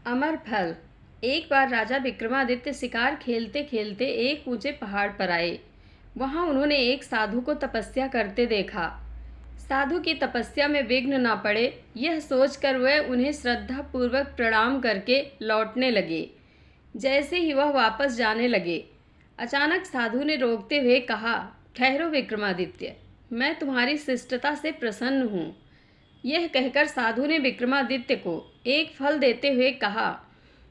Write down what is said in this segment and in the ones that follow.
अमर फल। एक बार राजा विक्रमादित्य शिकार खेलते खेलते एक ऊंचे पहाड़ पर आए। वहां उन्होंने एक साधु को तपस्या करते देखा। साधु की तपस्या में विघ्न न पड़े, यह सोचकर वह उन्हें श्रद्धापूर्वक प्रणाम करके लौटने लगे। जैसे ही वह वापस जाने लगे, अचानक साधु ने रोकते हुए कहा, ठहरो विक्रमादित्य, मैं तुम्हारी शिष्टता से प्रसन्न हूँ। यह कहकर साधु ने विक्रमादित्य को एक फल देते हुए कहा,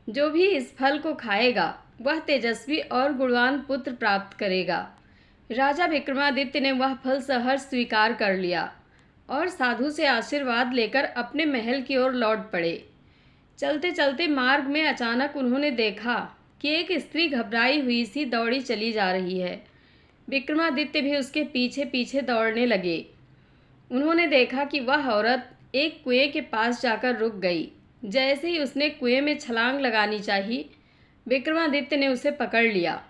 जो भी इस फल को खाएगा वह तेजस्वी और गुणवान पुत्र प्राप्त करेगा। राजा विक्रमादित्य ने वह फल सहर्ष स्वीकार कर लिया और साधु से आशीर्वाद लेकर अपने महल की ओर लौट पड़े। चलते चलते मार्ग में अचानक उन्होंने देखा कि एक स्त्री घबराई हुई सी दौड़ी चली जा रही है। विक्रमादित्य भी उसके पीछे पीछे दौड़ने लगे। उन्होंने देखा कि वह औरत एक कुएं के पास जाकर रुक गई। जैसे ही उसने कुएं में छलांग लगानी चाही, विक्रमादित्य ने उसे पकड़ लिया।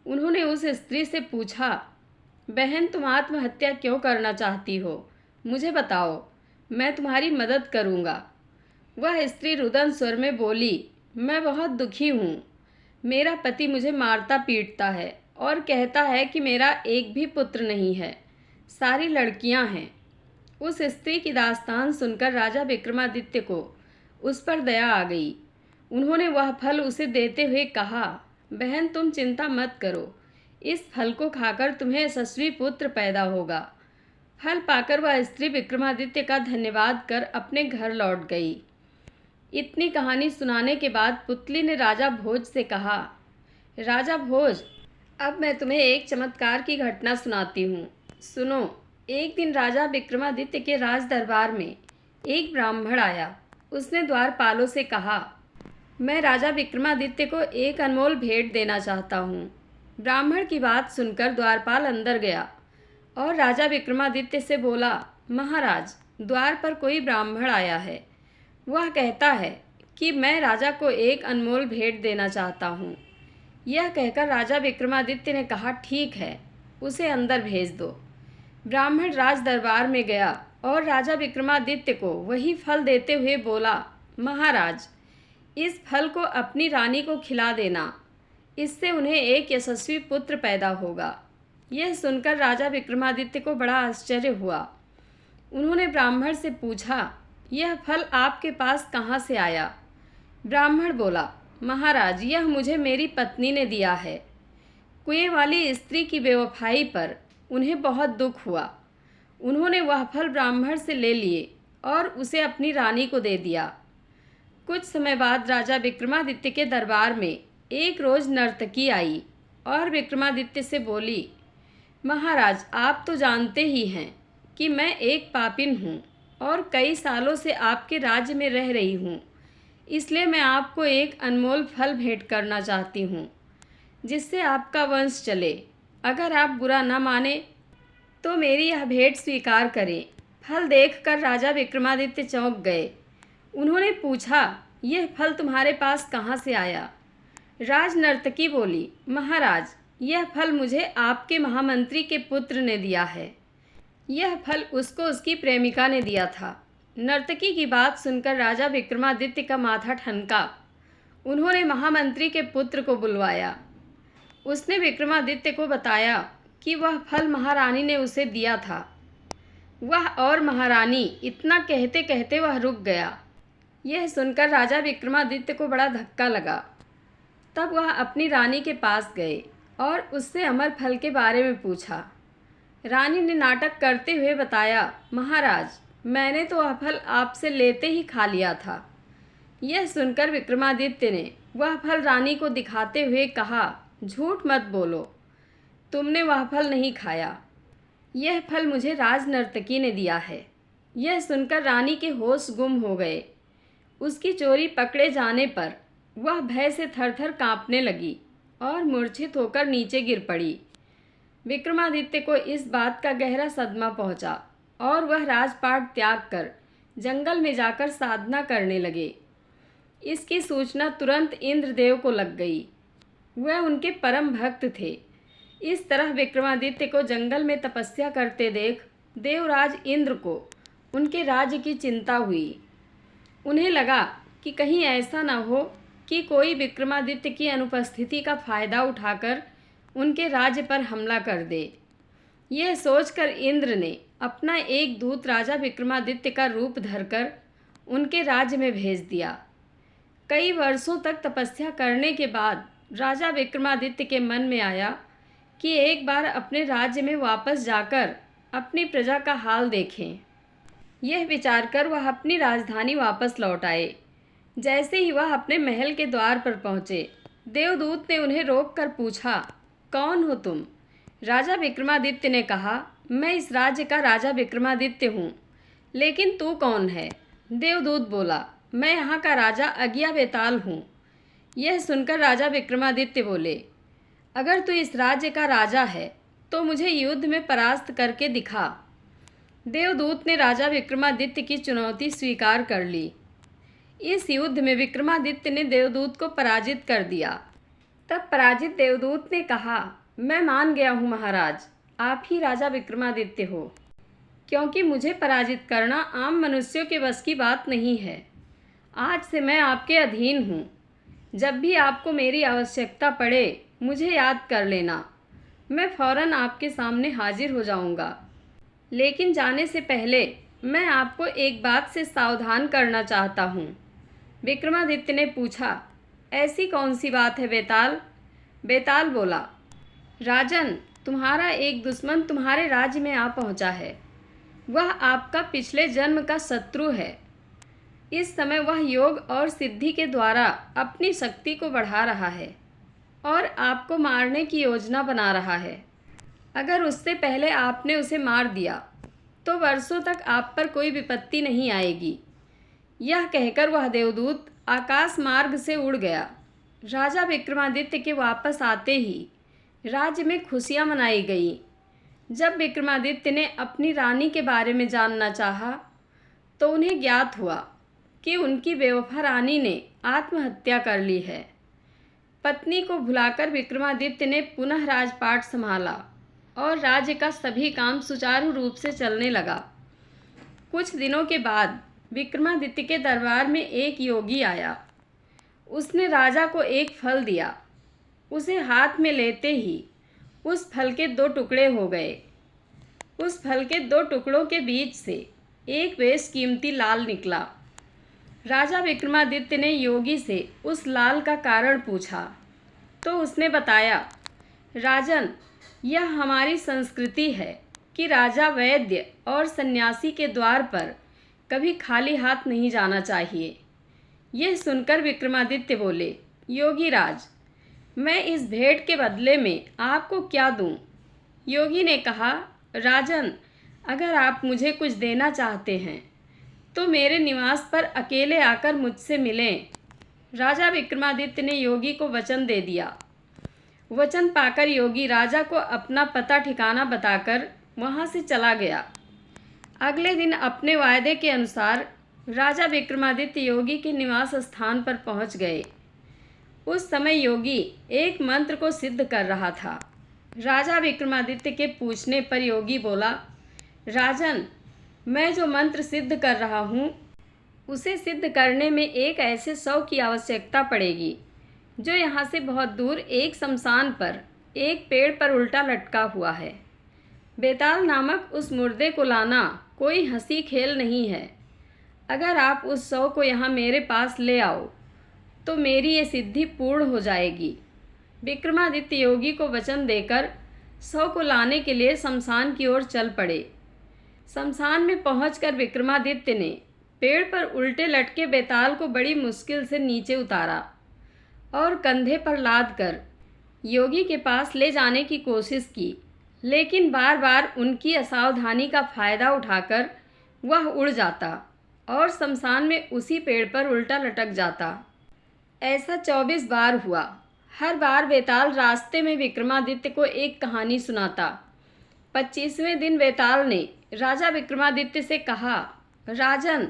उन्होंने उस स्त्री से पूछा, बहन, तुम आत्महत्या क्यों करना चाहती हो? मुझे बताओ, मैं तुम्हारी मदद करूँगा। वह स्त्री रुदन स्वर में बोली, मैं बहुत दुखी हूँ। मेरा पति मुझे मारता पीटता है और कहता है कि मेरा एक भी पुत्र नहीं है, सारी लड़कियाँ हैं। उस स्त्री की दास्तान सुनकर राजा विक्रमादित्य को उस पर दया आ गई। उन्होंने वह फल उसे देते हुए कहा, बहन, तुम चिंता मत करो, इस फल को खाकर तुम्हें यशस्वी पुत्र पैदा होगा। फल पाकर वह स्त्री विक्रमादित्य का धन्यवाद कर अपने घर लौट गई। इतनी कहानी सुनाने के बाद पुतली ने राजा भोज से कहा, राजा भोज, अब मैं तुम्हें एक चमत्कार की घटना सुनाती हूँ, सुनो। एक दिन राजा विक्रमादित्य के राज दरबार में एक ब्राह्मण आया। उसने द्वारपालों से कहा, मैं राजा विक्रमादित्य को एक अनमोल भेंट देना चाहता हूँ। ब्राह्मण की बात सुनकर द्वारपाल अंदर गया और राजा विक्रमादित्य से बोला, महाराज, द्वार पर कोई ब्राह्मण आया है। वह कहता है कि मैं राजा को एक अनमोल भेंट देना चाहता हूँ। यह कहकर राजा विक्रमादित्य ने कहा, ठीक है, उसे अंदर भेज दो। ब्राह्मण राज दरबार में गया और राजा विक्रमादित्य को वही फल देते हुए बोला, महाराज, इस फल को अपनी रानी को खिला देना, इससे उन्हें एक यशस्वी पुत्र पैदा होगा। यह सुनकर राजा विक्रमादित्य को बड़ा आश्चर्य हुआ। उन्होंने ब्राह्मण से पूछा, यह फल आपके पास कहाँ से आया? ब्राह्मण बोला, महाराज, यह मुझे मेरी पत्नी ने दिया है। कुएं वाली स्त्री की बेवफाई पर उन्हें बहुत दुख हुआ। उन्होंने वह फल ब्राह्मण से ले लिए और उसे अपनी रानी को दे दिया। कुछ समय बाद राजा विक्रमादित्य के दरबार में एक रोज नर्तकी आई और विक्रमादित्य से बोली, महाराज, आप तो जानते ही हैं कि मैं एक पापिन हूँ और कई सालों से आपके राज्य में रह रही हूँ। इसलिए मैं आपको एक अनमोल फल भेंट करना चाहती हूँ, जिससे आपका वंश चले। अगर आप बुरा न माने तो मेरी यह भेंट स्वीकार करें। फल देखकर राजा विक्रमादित्य चौंक गए। उन्होंने पूछा, यह फल तुम्हारे पास कहाँ से आया? राज नर्तकी बोली, महाराज, यह फल मुझे आपके महामंत्री के पुत्र ने दिया है। यह फल उसको उसकी प्रेमिका ने दिया था। नर्तकी की बात सुनकर राजा विक्रमादित्य का माथा ठनका। उन्होंने महामंत्री के पुत्र को बुलवाया। उसने विक्रमादित्य को बताया कि वह फल महारानी ने उसे दिया था। वह और महारानी, इतना कहते कहते वह रुक गया। यह सुनकर राजा विक्रमादित्य को बड़ा धक्का लगा। तब वह अपनी रानी के पास गए और उससे अमर फल के बारे में पूछा। रानी ने नाटक करते हुए बताया, महाराज, मैंने तो वह फल आपसे लेते ही खा लिया था। यह सुनकर विक्रमादित्य ने वह फल रानी को दिखाते हुए कहा, झूठ मत बोलो, तुमने वह फल नहीं खाया। यह फल मुझे राज नर्तकी ने दिया है। यह सुनकर रानी के होश गुम हो गए। उसकी चोरी पकड़े जाने पर वह भय से थरथर कांपने लगी और मूर्छित होकर नीचे गिर पड़ी। विक्रमादित्य को इस बात का गहरा सदमा पहुंचा और वह राजपाट त्याग कर जंगल में जाकर साधना करने लगे। इसकी सूचना तुरंत इंद्रदेव को लग गई। वह उनके परम भक्त थे। इस तरह विक्रमादित्य को जंगल में तपस्या करते देख देवराज इंद्र को उनके राज्य की चिंता हुई। उन्हें लगा कि कहीं ऐसा न हो कि कोई विक्रमादित्य की अनुपस्थिति का फायदा उठाकर उनके राज्य पर हमला कर दे। यह सोचकर इंद्र ने अपना एक दूत राजा विक्रमादित्य का रूप धरकर उनके राज्य में भेज दिया। कई वर्षों तक तपस्या करने के बाद राजा विक्रमादित्य के मन में आया कि एक बार अपने राज्य में वापस जाकर अपनी प्रजा का हाल देखें। यह विचार कर वह अपनी राजधानी वापस लौट आए। जैसे ही वह अपने महल के द्वार पर पहुँचे, देवदूत ने उन्हें रोककर पूछा, कौन हो तुम? राजा विक्रमादित्य ने कहा, मैं इस राज्य का राजा विक्रमादित्य हूँ, लेकिन तू कौन है? देवदूत बोला, मैं यहाँ का राजा अगिया बेताल हूँ। यह सुनकर राजा विक्रमादित्य बोले, अगर तू इस राज्य का राजा है तो मुझे युद्ध में परास्त करके दिखा। देवदूत ने राजा विक्रमादित्य की चुनौती स्वीकार कर ली। इस युद्ध में विक्रमादित्य ने देवदूत को पराजित कर दिया। तब पराजित देवदूत ने कहा, मैं मान गया हूँ महाराज, आप ही राजा विक्रमादित्य हो, क्योंकि मुझे पराजित करना आम मनुष्यों के बस की बात नहीं है। आज से मैं आपके अधीन हूँ। जब भी आपको मेरी आवश्यकता पड़े मुझे याद कर लेना, मैं फ़ौरन आपके सामने हाजिर हो जाऊँगा। लेकिन जाने से पहले मैं आपको एक बात से सावधान करना चाहता हूँ। विक्रमादित्य ने पूछा, ऐसी कौन सी बात है बेताल? बेताल बोला, राजन, तुम्हारा एक दुश्मन तुम्हारे राज्य में आ पहुँचा है। वह आपका पिछले जन्म का शत्रु है। इस समय वह योग और सिद्धि के द्वारा अपनी शक्ति को बढ़ा रहा है और आपको मारने की योजना बना रहा है। अगर उससे पहले आपने उसे मार दिया तो वर्षों तक आप पर कोई विपत्ति नहीं आएगी। यह कहकर वह देवदूत आकाश मार्ग से उड़ गया। राजा विक्रमादित्य के वापस आते ही राज्य में खुशियाँ मनाई गईं। जब विक्रमादित्य ने अपनी रानी के बारे में जानना चाहा तो उन्हें ज्ञात हुआ कि उनकी बेवफा रानी ने आत्महत्या कर ली है। पत्नी को भुलाकर विक्रमादित्य ने पुनः राजपाट संभाला और राज्य का सभी काम सुचारू रूप से चलने लगा। कुछ दिनों के बाद विक्रमादित्य के दरबार में एक योगी आया। उसने राजा को एक फल दिया। उसे हाथ में लेते ही उस फल के 2 टुकड़े हो गए। उस फल के 2 टुकड़ों के बीच से एक बेशकीमती लाल निकला। राजा विक्रमादित्य ने योगी से उस लाल का कारण पूछा तो उसने बताया, राजन, यह हमारी संस्कृति है कि राजा, वैद्य और सन्यासी के द्वार पर कभी खाली हाथ नहीं जाना चाहिए। यह सुनकर विक्रमादित्य बोले, योगी राज, मैं इस भेंट के बदले में आपको क्या दूं? योगी ने कहा, राजन, अगर आप मुझे कुछ देना चाहते हैं तो मेरे निवास पर अकेले आकर मुझसे मिलें। राजा विक्रमादित्य ने योगी को वचन दे दिया। वचन पाकर योगी राजा को अपना पता ठिकाना बताकर वहाँ से चला गया। अगले दिन अपने वायदे के अनुसार राजा विक्रमादित्य योगी के निवास स्थान पर पहुँच गए। उस समय योगी एक मंत्र को सिद्ध कर रहा था। राजा विक्रमादित्य के पूछने पर योगी बोला, राजन, मैं जो मंत्र सिद्ध कर रहा हूँ उसे सिद्ध करने में एक ऐसे शव की आवश्यकता पड़ेगी जो यहाँ से बहुत दूर एक शमशान पर एक पेड़ पर उल्टा लटका हुआ है। बेताल नामक उस मुर्दे को लाना कोई हंसी खेल नहीं है। अगर आप उस शव को यहाँ मेरे पास ले आओ तो मेरी ये सिद्धि पूर्ण हो जाएगी। विक्रमादित्य योगी को वचन देकर शव को लाने के लिए शमशान की ओर चल पड़े। शमशान में पहुंचकर विक्रमादित्य ने पेड़ पर उल्टे लटके बेताल को बड़ी मुश्किल से नीचे उतारा और कंधे पर लाद कर योगी के पास ले जाने की कोशिश की, लेकिन बार बार उनकी असावधानी का फ़ायदा उठाकर वह उड़ जाता और शमशान में उसी पेड़ पर उल्टा लटक जाता। ऐसा 24 बार हुआ। हर बार बेताल रास्ते में विक्रमादित्य को एक कहानी सुनाता। 25वें दिन बेताल ने राजा विक्रमादित्य से कहा, राजन,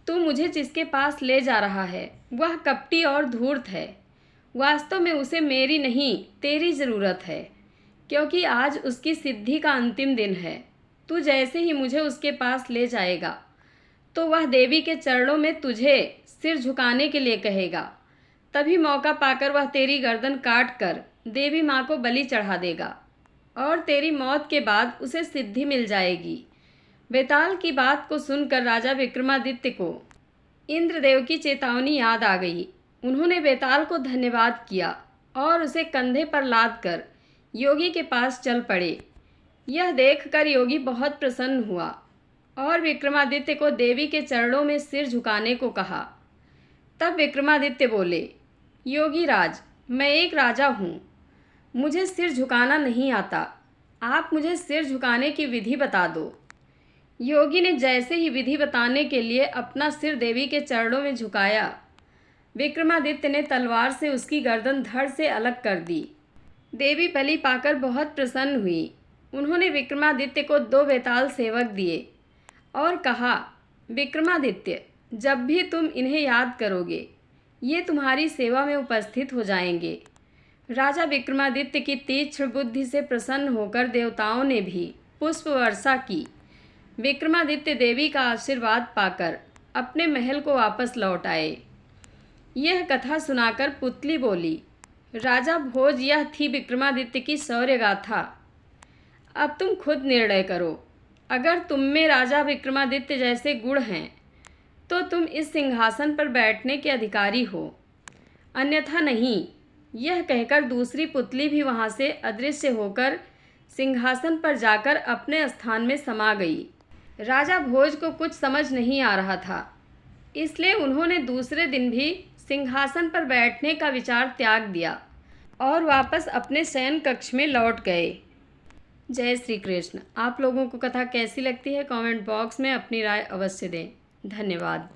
तू मुझे जिसके पास ले जा रहा है वह कपटी और धूर्त है। वास्तव में उसे मेरी नहीं तेरी ज़रूरत है, क्योंकि आज उसकी सिद्धि का अंतिम दिन है। तू जैसे ही मुझे उसके पास ले जाएगा तो वह देवी के चरणों में तुझे सिर झुकाने के लिए कहेगा, तभी मौका पाकर वह तेरी गर्दन काट कर देवी माँ को बलि चढ़ा देगा और तेरी मौत के बाद उसे सिद्धि मिल जाएगी। बेताल की बात को सुनकर राजा विक्रमादित्य को इंद्रदेव की चेतावनी याद आ गई। उन्होंने बेताल को धन्यवाद किया और उसे कंधे पर लाद कर योगी के पास चल पड़े। यह देखकर योगी बहुत प्रसन्न हुआ और विक्रमादित्य को देवी के चरणों में सिर झुकाने को कहा। तब विक्रमादित्य बोले, योगी राज, मैं एक राजा हूँ, मुझे सिर झुकाना नहीं आता, आप मुझे सिर झुकाने की विधि बता दो। योगी ने जैसे ही विधि बताने के लिए अपना सिर देवी के चरणों में झुकाया, विक्रमादित्य ने तलवार से उसकी गर्दन धड़ से अलग कर दी। देवी बलि पाकर बहुत प्रसन्न हुई। उन्होंने विक्रमादित्य को 2 बेताल सेवक दिए और कहा, विक्रमादित्य, जब भी तुम इन्हें याद करोगे ये तुम्हारी सेवा में उपस्थित हो जाएंगे। राजा विक्रमादित्य की तीक्ष्ण बुद्धि से प्रसन्न होकर देवताओं ने भी पुष्प वर्षा की। विक्रमादित्य देवी का आशीर्वाद पाकर अपने महल को वापस लौट आए। यह कथा सुनाकर पुतली बोली, राजा भोज, यह थी विक्रमादित्य की शौर्य गाथा। अब तुम खुद निर्णय करो। अगर तुम में राजा विक्रमादित्य जैसे गुण हैं तो तुम इस सिंहासन पर बैठने के अधिकारी हो, अन्यथा नहीं। यह कहकर दूसरी पुतली भी वहाँ से अदृश्य होकर सिंहासन पर जाकर अपने स्थान में समा गई। राजा भोज को कुछ समझ नहीं आ रहा था, इसलिए उन्होंने दूसरे दिन भी सिंहासन पर बैठने का विचार त्याग दिया और वापस अपने शयन कक्ष में लौट गए। जय श्री कृष्ण। आप लोगों को कथा कैसी लगती है कमेंट बॉक्स में अपनी राय अवश्य दें। धन्यवाद।